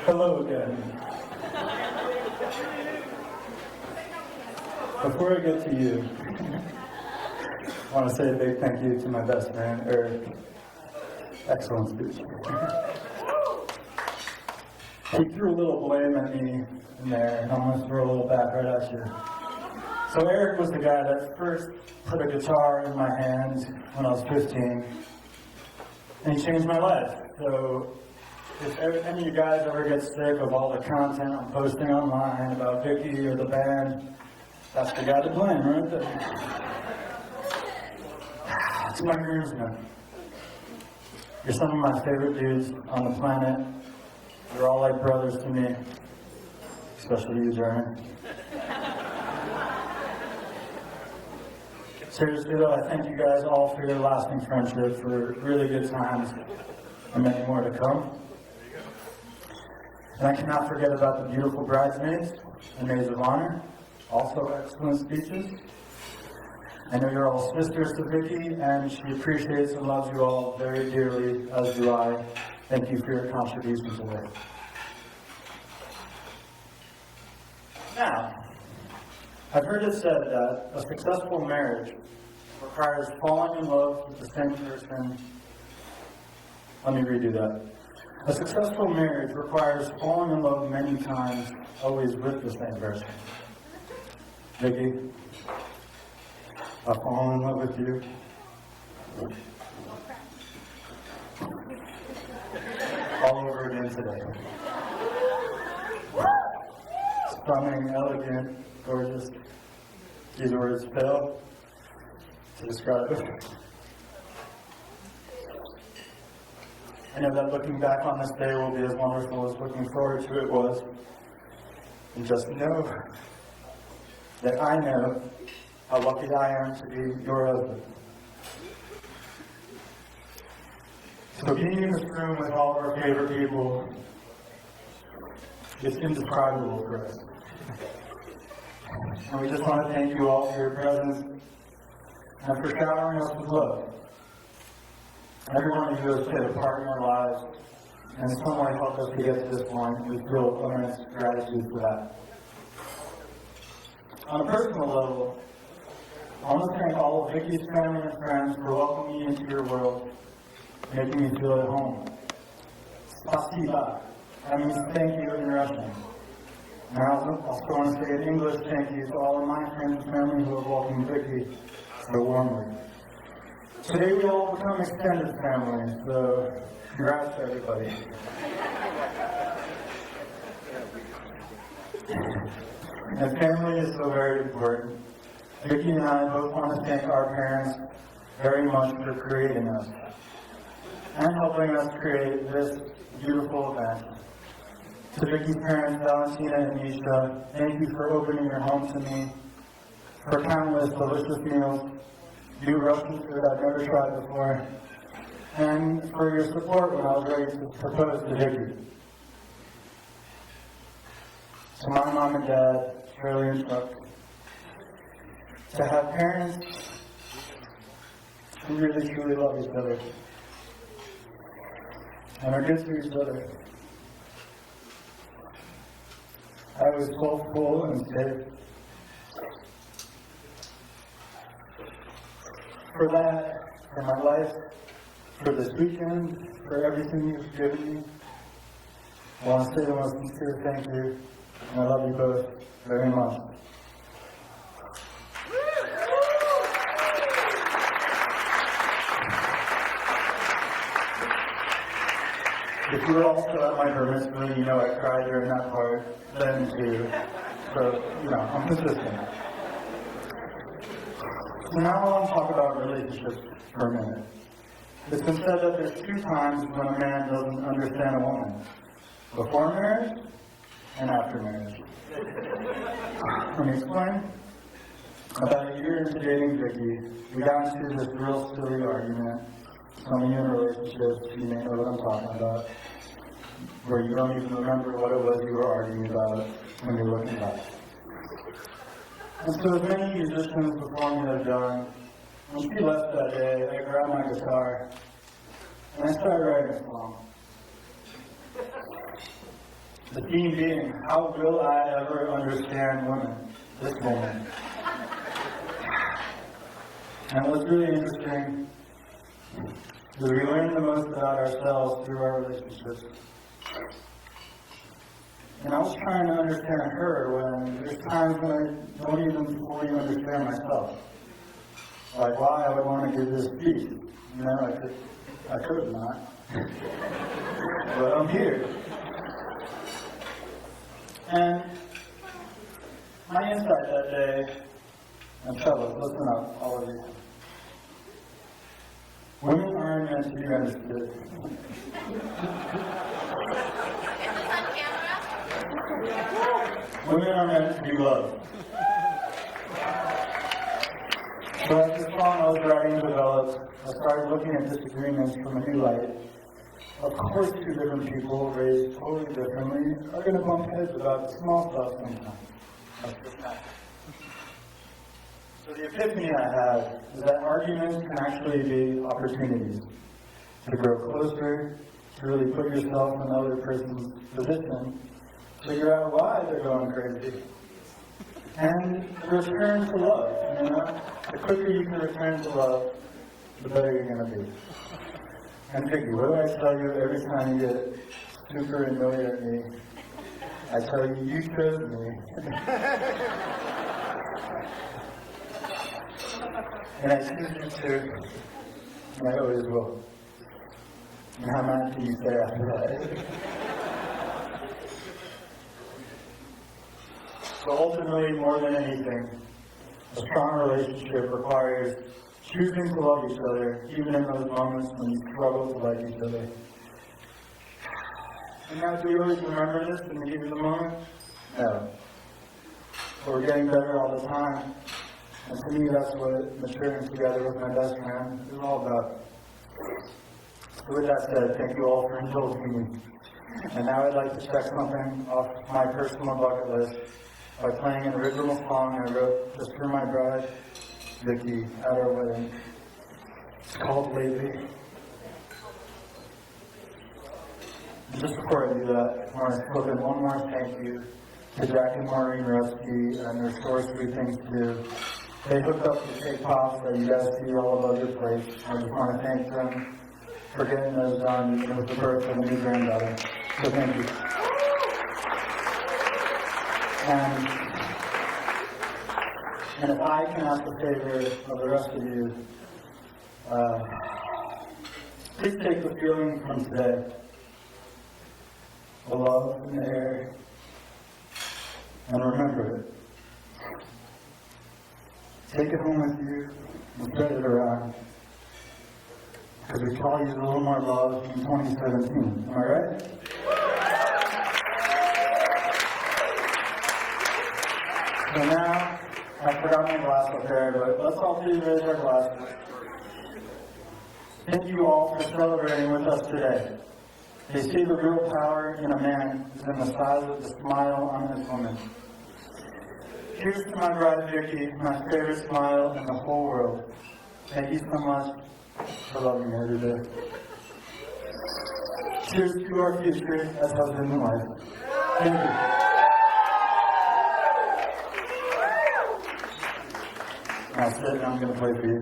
Hello again. Before I get to you, I want to say a big thank you to my best man, Eric. Excellent speech. He threw a little blame at me in there, and I'm going to throw a little back right at you. So Eric was the guy that first put a guitar in my hands when I was 15, and he changed my life. So if any of you guys ever get sick of all the content I'm posting online about Vicky or the band, that's the guy to blame, right there. To my groomsmen, you're some of my favorite dudes on the planet. You're all like brothers to me, especially you, Jeremy. Seriously though, I thank you guys all for your lasting friendship, for really good times, and many more to come. And I cannot forget about the beautiful bridesmaids and maids of honor, also excellent speeches. I know you're all sisters to Vicky, and she appreciates and loves you all very dearly, as do I. Thank you for your contribution today. Now, I've heard it said that a successful marriage requires falling in love with the same person. Let me redo that. A successful marriage requires falling in love many times, always with the same person. Vicky, I've fallen in love with you. All over again today. Stunning, elegant, gorgeous. These words fail to describe it. I know that looking back on this day will be as wonderful as looking forward to it was. And just know that I know how lucky I am to be your husband. So being in this room with all of our favorite people is indescribable for us. And we just want to thank you all for your presence and for showering us with love. Every one of you has played a part in our lives and in some way helped us to get to this point, and we feel immense gratitude for that. On a personal level, I want to thank all of Vicky's family and friends for welcoming me into your world, making me feel at home. Spasiba. That means thank you in Russian. And I also want to say in English thank you to all of my friends and family who have welcomed Vicky so warmly. Today we all become extended family, so congrats to everybody. And family is so very important. Vicky and I both want to thank our parents very much for creating us and helping us create this beautiful event. To Vicky's parents, Valentina and Misha, thank you for opening your home to me, for countless delicious meals, new Russian food I've never tried before, and for your support when I was ready to propose to Vicky. To my mom and dad, Shirley and Chuck, to have parents who really truly love each other and are good to each other. I was both full and safe. For that, for my life, for this weekend, for everything you've given me, I want to say the most sincere thank you, and I love you both very much. If you were also at my bar mitzvah, you know I cried during that part then too. So, I'm consistent. So now I want to talk about relationships for a minute. It's been said that there's 2 times when a man doesn't understand a woman. Before marriage and after marriage. Let me explain. About a year into dating Vicky, we got into this real silly argument. Some of you in relationships, you may know what I'm talking about, where you don't even remember what it was you were arguing about when you're looking back. And so as many musicians before me have done, when she left that day, I grabbed my guitar and I started writing a song. The theme being, how will I ever understand women? This woman. And what's really interesting is we learn the most about ourselves through our relationships. And I was trying to understand her when there's times when I don't even fully understand myself. Like why I would want to give this speech. You know, I could not. But I'm here. And my insight that day, and fellas, listen up, all of you. Women aren't meant to be understood. Women are meant to be loved. So as the song I was writing developed, I started looking at disagreements from a new light. Of course, two different people raised totally differently are going to bump heads about the small stuff sometimes. That's just natural. So the epiphany I had is that arguments can actually be opportunities to grow closer, to really put yourself in the other person's position, figure out why they're going crazy, and return to love. You know, the quicker you can return to love, the better you're going to be. And Vicky, what do I tell you every time you get super annoyed at me? I tell you, you chose me. And I choose you too. And I always will. And how much do you say after that? So ultimately, more than anything, a strong relationship requires choosing to love each other, even in those moments when you struggle to like each other. And now, do we always remember this in the heat of the moment? No. But we're getting better all the time. And to me, that's what maturing together with my best friend is all about. So with that said, thank you all for indulging me. And now I'd like to check something off my personal bucket list by playing an original song I wrote just for my bride, Vicky, at our wedding. It's called Lately. And just before I do that, I want to slip in one more thank you to Jack and Maureen Rusky and their Store Sweet Things to Do. They hooked up the cake pops that you guys see all above your plate. I just want to thank them for getting those done, even with the birth of a new granddaughter. So thank you. And if I can ask a favor of the rest of you, please take the feeling from today, the love in the air, and remember it. Take it home with you and spread it around. Because we call you a little more love in 2017. Am I right? So now, I forgot my glass up there, but let's all please raise our glasses. Thank you all for celebrating with us today. They say the real power in a man is in the size of the smile on his woman. Here's to my bride Vicky, my favorite smile in the whole world. Thank you so much for loving her today. Cheers to our future as husband and wife. Thank you. Now sit and I'm going to play for you.